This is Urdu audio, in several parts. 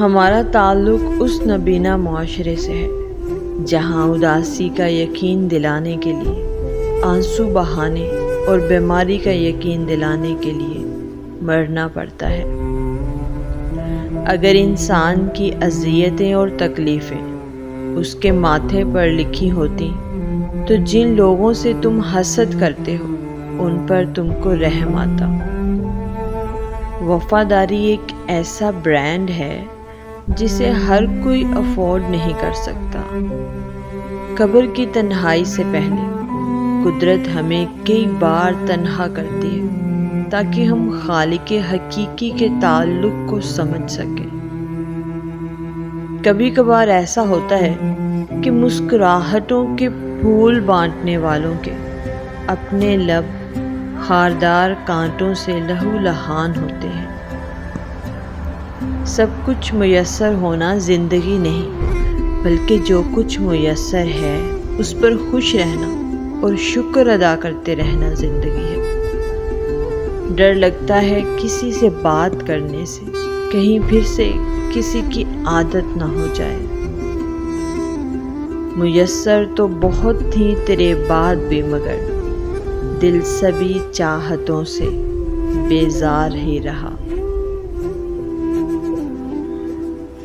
ہمارا تعلق اس نبینا معاشرے سے ہے جہاں اداسی کا یقین دلانے کے لیے آنسو بہانے اور بیماری کا یقین دلانے کے لیے مرنا پڑتا ہے۔ اگر انسان کی اذیتیں اور تکلیفیں اس کے ماتھے پر لکھی ہوتی تو جن لوگوں سے تم حسد کرتے ہو ان پر تم کو رحم آتا۔ وفاداری ایک ایسا برانڈ ہے جسے ہر کوئی افورڈ نہیں کر سکتا۔ قبر کی تنہائی سے پہلے قدرت ہمیں کئی بار تنہا کرتی ہے تاکہ ہم خالق حقیقی کے تعلق کو سمجھ سکیں۔ کبھی کبھار ایسا ہوتا ہے کہ مسکراہٹوں کے پھول بانٹنے والوں کے اپنے لب خاردار کانٹوں سے لہو لہان ہوتے ہیں۔ سب کچھ میسر ہونا زندگی نہیں، بلکہ جو کچھ میسر ہے اس پر خوش رہنا اور شکر ادا کرتے رہنا زندگی ہے۔ ڈر لگتا ہے کسی سے بات کرنے سے کہیں پھر سے کسی کی عادت نہ ہو جائے۔ میسر تو بہت تھی تیرے بعد بھی مگر دل سبھی چاہتوں سے بیزار ہی رہا۔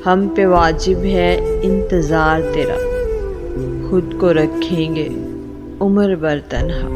ہم پہ واجب ہے انتظار تیرا، خود کو رکھیں گے عمر بھر تنہا۔